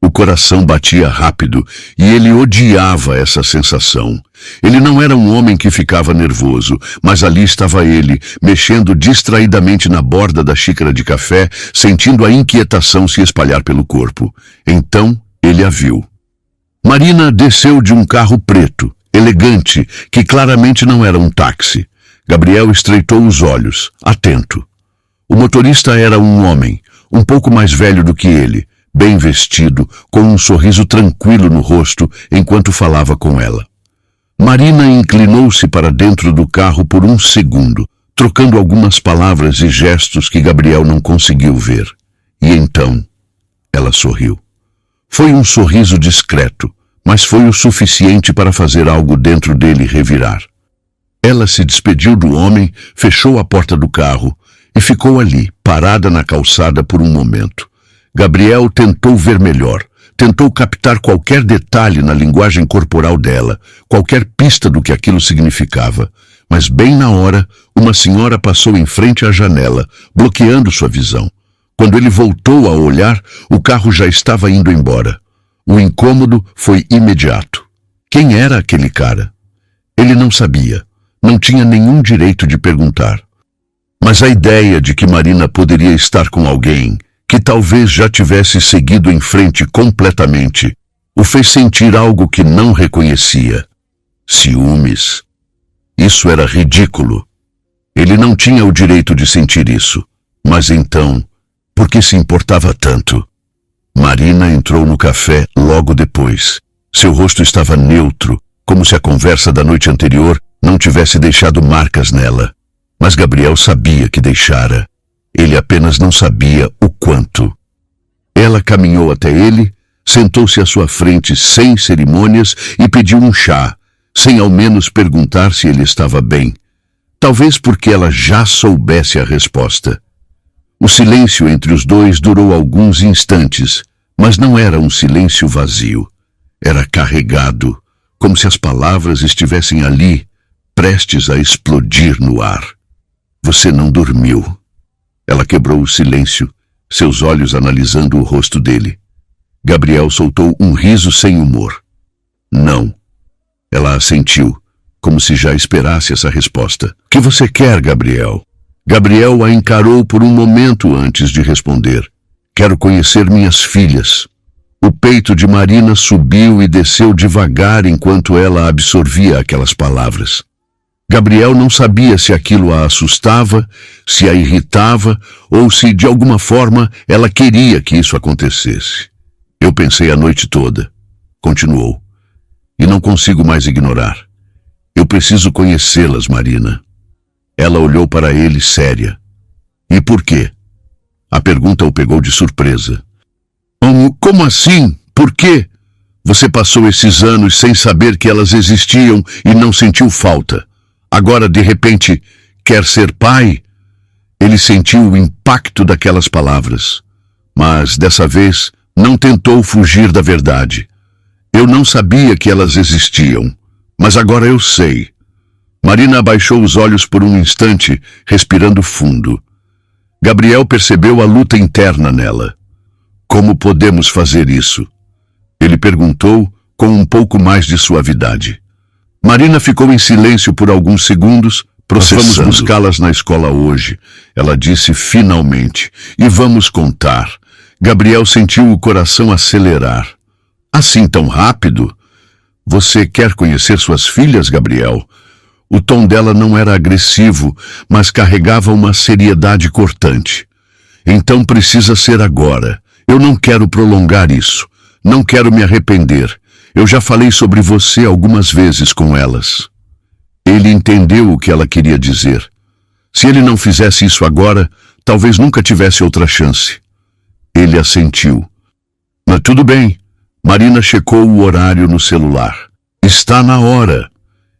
Speaker 1: O coração batia rápido e ele odiava essa sensação. Ele não era um homem que ficava nervoso, mas ali estava ele, mexendo distraidamente na borda da xícara de café, sentindo a inquietação se espalhar pelo corpo. Então, ele a viu. Marina desceu de um carro preto, elegante, que claramente não era um táxi. Gabriel estreitou os olhos, atento. O motorista era um homem, um pouco mais velho do que ele, bem vestido, com um sorriso tranquilo no rosto enquanto falava com ela. Marina inclinou-se para dentro do carro por um segundo, trocando algumas palavras e gestos que Gabriel não conseguiu ver. E então, ela sorriu. Foi um sorriso discreto, mas foi o suficiente para fazer algo dentro dele revirar. Ela se despediu do homem, fechou a porta do carro e ficou ali, parada na calçada por um momento. Gabriel tentou ver melhor, tentou captar qualquer detalhe na linguagem corporal dela, qualquer pista do que aquilo significava. Mas bem na hora, uma senhora passou em frente à janela, bloqueando sua visão. Quando ele voltou a olhar, o carro já estava indo embora. O incômodo foi imediato. Quem era aquele cara? Ele não sabia, não tinha nenhum direito de perguntar. Mas a ideia de que Marina poderia estar com alguém que talvez já tivesse seguido em frente completamente, o fez sentir algo que não reconhecia. Ciúmes. Isso era ridículo. Ele não tinha o direito de sentir isso. Mas então, por que se importava tanto? Marina entrou no café logo depois. Seu rosto estava neutro, como se a conversa da noite anterior não tivesse deixado marcas nela. Mas Gabriel sabia que deixara. Ele apenas não sabia o quanto. Ela caminhou até ele, sentou-se à sua frente sem cerimônias e pediu um chá, sem ao menos perguntar se ele estava bem. Talvez porque ela já soubesse a resposta. O silêncio entre os dois durou alguns instantes, mas não era um silêncio vazio. Era carregado, como se as palavras estivessem ali, prestes a explodir no ar. Você não dormiu. Ela quebrou o silêncio, seus olhos analisando o rosto dele. Gabriel soltou um riso sem humor. Não. Ela assentiu, como se já esperasse essa resposta. O que você quer, Gabriel? Gabriel a encarou por um momento antes de responder. Quero conhecer minhas filhas. O peito de Marina subiu e desceu devagar enquanto ela absorvia aquelas palavras. Gabriel não sabia se aquilo a assustava, se a irritava ou se, de alguma forma, ela queria que isso acontecesse. Eu pensei a noite toda, continuou, e não consigo mais ignorar. Eu preciso conhecê-las, Marina. Ela olhou para ele séria. E por quê? A pergunta o pegou de surpresa. Como assim? Por quê? Você passou esses anos sem saber que elas existiam e não sentiu falta. Agora, de repente, quer ser pai? Ele sentiu o impacto daquelas palavras, mas, dessa vez, não tentou fugir da verdade. Eu não sabia que elas existiam, mas agora eu sei. Marina abaixou os olhos por um instante, respirando fundo. Gabriel percebeu a luta interna nela. Como podemos fazer isso? Ele perguntou com um pouco mais de suavidade. Marina ficou em silêncio por alguns segundos, processando. Vamos buscá-las na escola hoje, ela disse finalmente, e vamos contar. Gabriel sentiu o coração acelerar. Assim tão rápido? Você quer conhecer suas filhas, Gabriel? O tom dela não era agressivo, mas carregava uma seriedade cortante. Então precisa ser agora. Eu não quero prolongar isso. Não quero me arrepender. Eu já falei sobre você algumas vezes com elas. Ele entendeu o que ela queria dizer. Se ele não fizesse isso agora, talvez nunca tivesse outra chance. Ele assentiu. Mas tudo bem. Marina checou o horário no celular. Está na hora.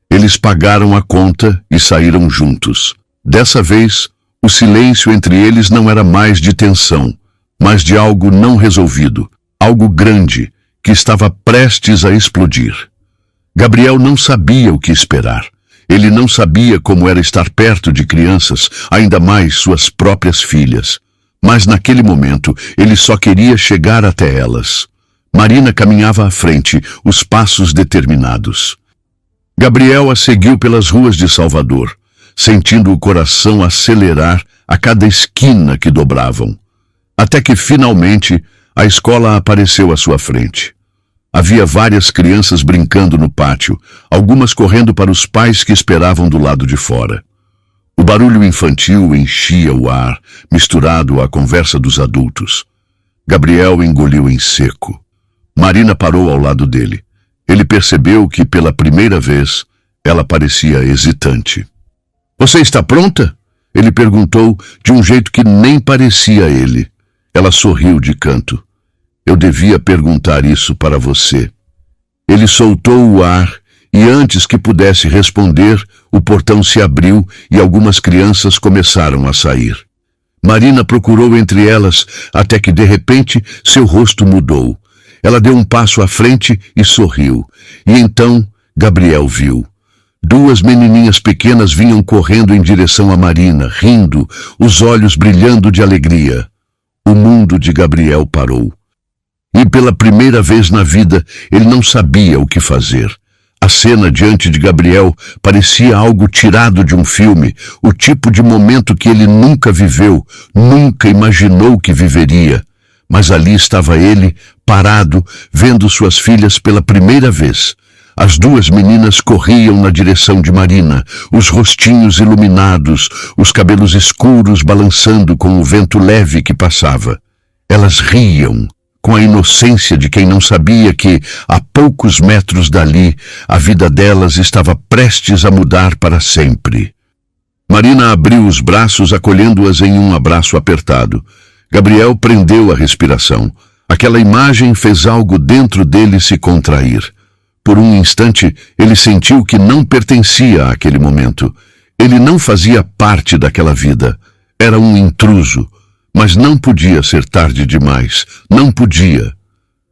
Speaker 1: Eles pagaram a conta e saíram juntos. Dessa vez, o silêncio entre eles não era mais de tensão, mas de algo não resolvido, algo grande, que estava prestes a explodir. Gabriel não sabia o que esperar. Ele não sabia como era estar perto de crianças, ainda mais suas próprias filhas. Mas naquele momento, ele só queria chegar até elas. Marina caminhava à frente, os passos determinados. Gabriel a seguiu pelas ruas de Salvador, sentindo o coração acelerar a cada esquina que dobravam. Até que, finalmente, a escola apareceu à sua frente. Havia várias crianças brincando no pátio, algumas correndo para os pais que esperavam do lado de fora. O barulho infantil enchia o ar, misturado à conversa dos adultos. Gabriel engoliu em seco. Marina parou ao lado dele. Ele percebeu que, pela primeira vez, ela parecia hesitante. "Você está pronta?" Ele perguntou de um jeito que nem parecia ele. Ela sorriu de canto. "Eu devia perguntar isso para você." Ele soltou o ar e, antes que pudesse responder, o portão se abriu e algumas crianças começaram a sair. Marina procurou entre elas até que, de repente, seu rosto mudou. Ela deu um passo à frente e sorriu. E então Gabriel viu. 2 menininhas pequenas vinham correndo em direção a Marina, rindo, os olhos brilhando de alegria. O mundo de Gabriel parou. E pela primeira vez na vida, ele não sabia o que fazer. A cena diante de Gabriel parecia algo tirado de um filme, o tipo de momento que ele nunca viveu, nunca imaginou que viveria. Mas ali estava ele, parado, vendo suas filhas pela primeira vez. As 2 meninas corriam na direção de Marina, os rostinhos iluminados, os cabelos escuros balançando com o vento leve que passava. Elas riam, com a inocência de quem não sabia que, a poucos metros dali, a vida delas estava prestes a mudar para sempre. Marina abriu os braços, acolhendo-as em um abraço apertado. Gabriel prendeu a respiração. Aquela imagem fez algo dentro dele se contrair. Por um instante, ele sentiu que não pertencia àquele momento. Ele não fazia parte daquela vida. Era um intruso. Mas não podia ser tarde demais. Não podia.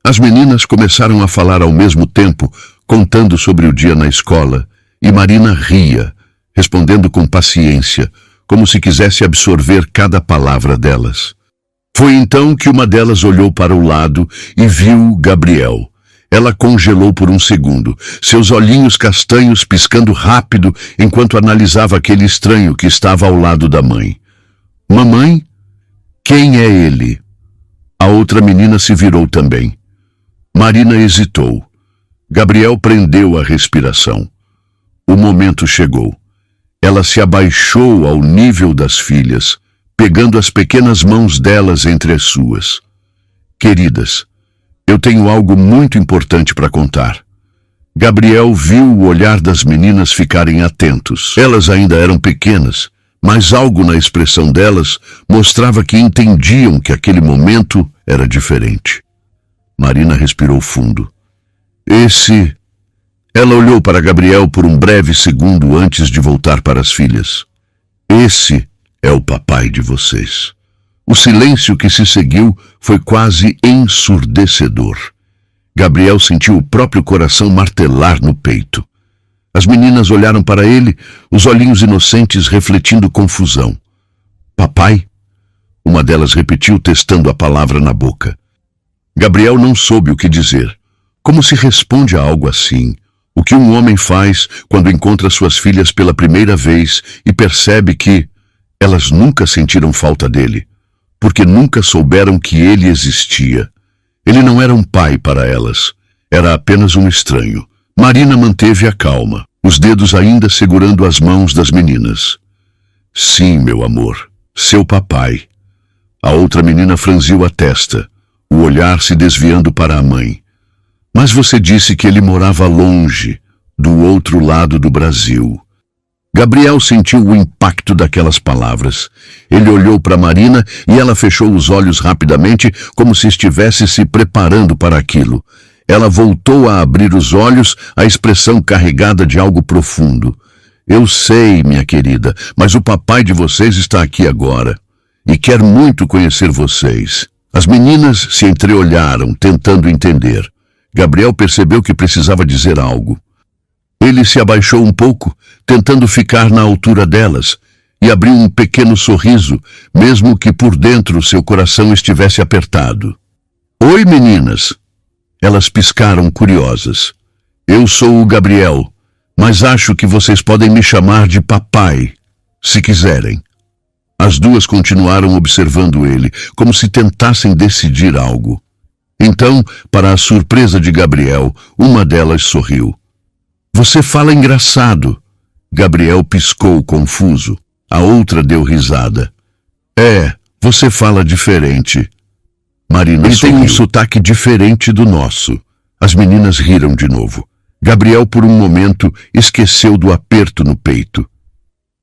Speaker 1: As meninas começaram a falar ao mesmo tempo, contando sobre o dia na escola, e Marina ria, respondendo com paciência, como se quisesse absorver cada palavra delas. Foi então que uma delas olhou para o lado e viu Gabriel. Ela congelou por um segundo, seus olhinhos castanhos piscando rápido enquanto analisava aquele estranho que estava ao lado da mãe. "Mamãe? Quem é ele?" A outra menina se virou também. Marina hesitou. Gabriel prendeu a respiração. O momento chegou. Ela se abaixou ao nível das filhas, pegando as pequenas mãos delas entre as suas. "Queridas, eu tenho algo muito importante para contar." Gabriel viu o olhar das meninas ficarem atentos. Elas ainda eram pequenas, mas algo na expressão delas mostrava que entendiam que aquele momento era diferente. Marina respirou fundo. Ela olhou para Gabriel por um breve segundo antes de voltar para as filhas. "Esse é o papai de vocês." O silêncio que se seguiu foi quase ensurdecedor. Gabriel sentiu o próprio coração martelar no peito. As meninas olharam para ele, os olhinhos inocentes refletindo confusão. "Papai?" Uma delas repetiu, testando a palavra na boca. Gabriel não soube o que dizer. Como se responde a algo assim? O que um homem faz quando encontra suas filhas pela primeira vez e percebe que elas nunca sentiram falta dele, porque nunca souberam que ele existia. Ele não era um pai para elas, era apenas um estranho. Marina manteve a calma, os dedos ainda segurando as mãos das meninas. "Sim, meu amor, seu papai." A outra menina franziu a testa, o olhar se desviando para a mãe. "Mas você disse que ele morava longe, do outro lado do Brasil." Gabriel sentiu o impacto daquelas palavras. Ele olhou para Marina e ela fechou os olhos rapidamente, como se estivesse se preparando para aquilo. Ela voltou a abrir os olhos, a expressão carregada de algo profundo. "Eu sei, minha querida, mas o papai de vocês está aqui agora e quer muito conhecer vocês." As meninas se entreolharam, tentando entender. Gabriel percebeu que precisava dizer algo. Ele se abaixou um pouco, tentando ficar na altura delas, e abriu um pequeno sorriso, mesmo que por dentro seu coração estivesse apertado. "Oi, meninas." Elas piscaram curiosas. Eu sou o Gabriel, mas acho que vocês podem me chamar de papai, se quiserem. As duas continuaram observando ele, como se tentassem decidir algo. Então, para a surpresa de Gabriel, uma delas sorriu. Você fala engraçado. Gabriel piscou confuso. A outra deu risada. Você fala diferente. Marina sorriu. Ele tem um sotaque diferente do nosso. As meninas riram de novo. Gabriel, por um momento, esqueceu do aperto no peito.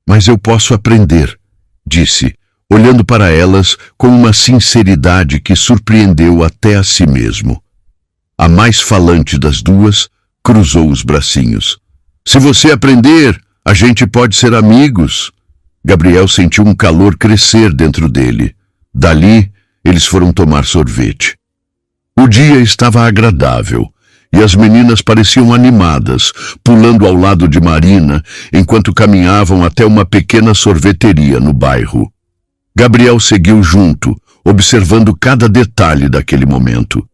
Speaker 1: Mas eu posso aprender, disse, olhando para elas com uma sinceridade que surpreendeu até a si mesmo. A mais falante das duas cruzou os bracinhos. Se você aprender, a gente pode ser amigos. Gabriel sentiu um calor crescer dentro dele. Dali, eles foram tomar sorvete. O dia estava agradável e as meninas pareciam animadas, pulando ao lado de Marina, enquanto caminhavam até uma pequena sorveteria no bairro. Gabriel seguiu junto, observando cada detalhe daquele momento.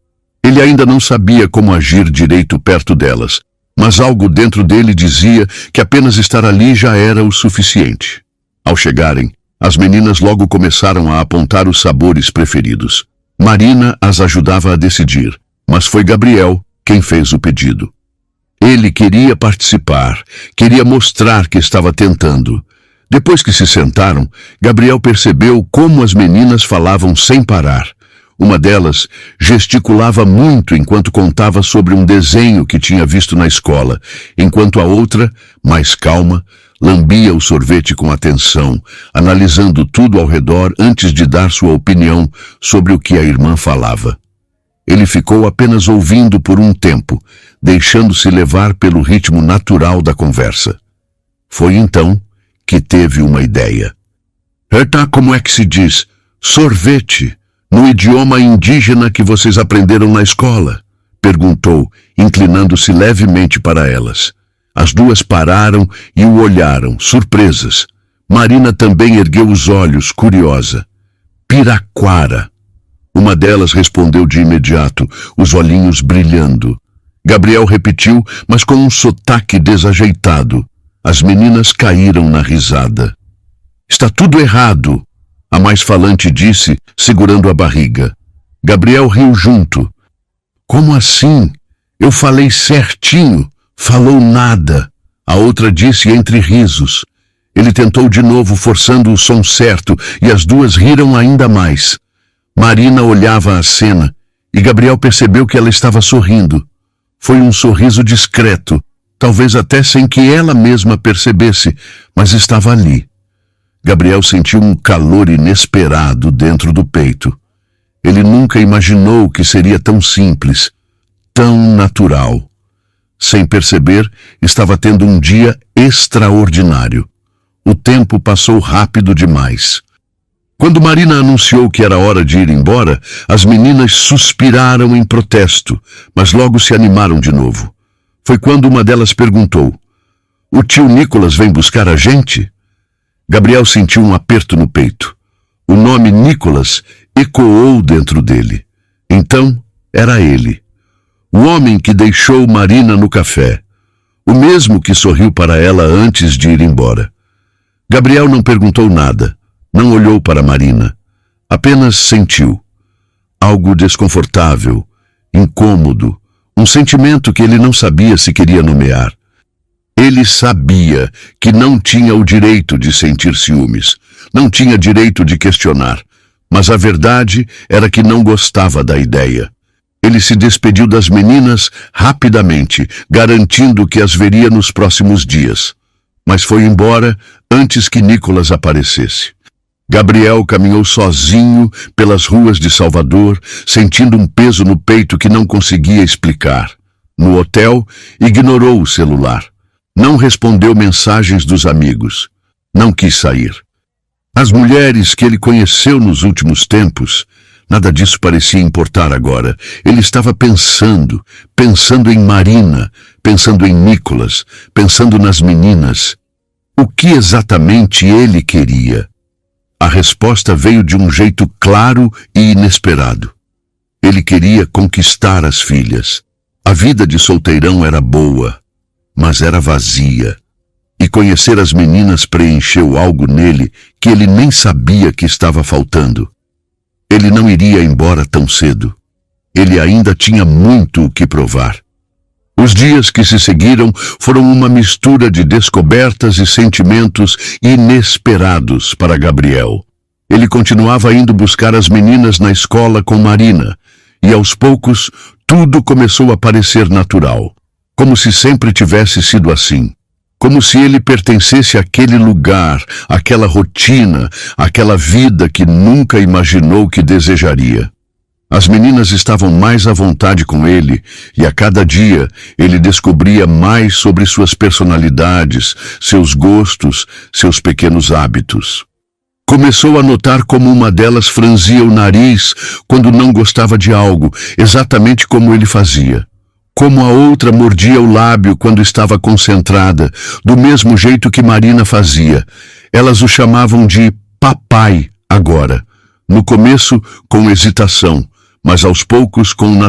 Speaker 1: Ele ainda não sabia como agir direito perto delas, mas algo dentro dele dizia que apenas estar ali já era o suficiente. Ao chegarem, as meninas logo começaram a apontar os sabores preferidos. Marina as ajudava a decidir, mas foi Gabriel quem fez o pedido. Ele queria participar, queria mostrar que estava tentando. Depois que se sentaram, Gabriel percebeu como as meninas falavam sem parar. Uma delas gesticulava muito enquanto contava sobre um desenho que tinha visto na escola, enquanto a outra, mais calma, lambia o sorvete com atenção, analisando tudo ao redor antes de dar sua opinião sobre o que a irmã falava. Ele ficou apenas ouvindo por um tempo, deixando-se levar pelo ritmo natural da conversa. Foi então que teve uma ideia. Como é que se diz sorvete no idioma indígena que vocês aprenderam na escola? Perguntou, inclinando-se levemente para elas. As duas pararam e o olharam, surpresas. Marina também ergueu os olhos, curiosa. Piraquara. Uma delas respondeu de imediato, os olhinhos brilhando. Gabriel repetiu, mas com um sotaque desajeitado. As meninas caíram na risada. Está tudo errado, a mais falante disse, segurando a barriga. Gabriel riu junto. Como assim? Eu falei certinho. Falou nada, a outra disse entre risos. Ele tentou de novo, forçando o som certo, e as duas riram ainda mais. Marina olhava a cena, e Gabriel percebeu que ela estava sorrindo. Foi um sorriso discreto, talvez até sem que ela mesma percebesse, mas estava ali. Gabriel sentiu um calor inesperado dentro do peito. Ele nunca imaginou que seria tão simples, tão natural. Sem perceber, estava tendo um dia extraordinário. O tempo passou rápido demais. Quando Marina anunciou que era hora de ir embora, as meninas suspiraram em protesto, mas logo se animaram de novo. Foi quando uma delas perguntou: "O tio Nicolas vem buscar a gente?" Gabriel sentiu um aperto no peito. O nome Nicolas ecoou dentro dele. Então, era ele. O homem que deixou Marina no café. O mesmo que sorriu para ela antes de ir embora. Gabriel não perguntou nada. Não olhou para Marina. Apenas sentiu. Algo desconfortável, incômodo, um sentimento que ele não sabia se queria nomear. Ele sabia que não tinha o direito de sentir ciúmes, não tinha direito de questionar, mas a verdade era que não gostava da ideia. Ele se despediu das meninas rapidamente, garantindo que as veria nos próximos dias. Mas foi embora antes que Nicolas aparecesse. Gabriel caminhou sozinho pelas ruas de Salvador, sentindo um peso no peito que não conseguia explicar. No hotel, ignorou o celular. Não respondeu mensagens dos amigos. Não quis sair. As mulheres que ele conheceu nos últimos tempos, nada disso parecia importar agora. Ele estava pensando em Marina, pensando em Nicolas, pensando nas meninas. O que exatamente ele queria? A resposta veio de um jeito claro e inesperado. Ele queria conquistar as filhas. A vida de solteirão era boa, mas era vazia. E conhecer as meninas preencheu algo nele que ele nem sabia que estava faltando. Ele não iria embora tão cedo. Ele ainda tinha muito o que provar. Os dias que se seguiram foram uma mistura de descobertas e sentimentos inesperados para Gabriel. Ele continuava indo buscar as meninas na escola com Marina, e aos poucos tudo começou a parecer natural, como se sempre tivesse sido assim. Como se ele pertencesse àquele lugar, àquela rotina, àquela vida que nunca imaginou que desejaria. As meninas estavam mais à vontade com ele, e a cada dia ele descobria mais sobre suas personalidades, seus gostos, seus pequenos hábitos. Começou a notar como uma delas franzia o nariz quando não gostava de algo, exatamente como ele fazia. Como a outra mordia o lábio quando estava concentrada, do mesmo jeito que Marina fazia. Elas o chamavam de papai agora. No começo, com hesitação, mas aos poucos com naturalidade.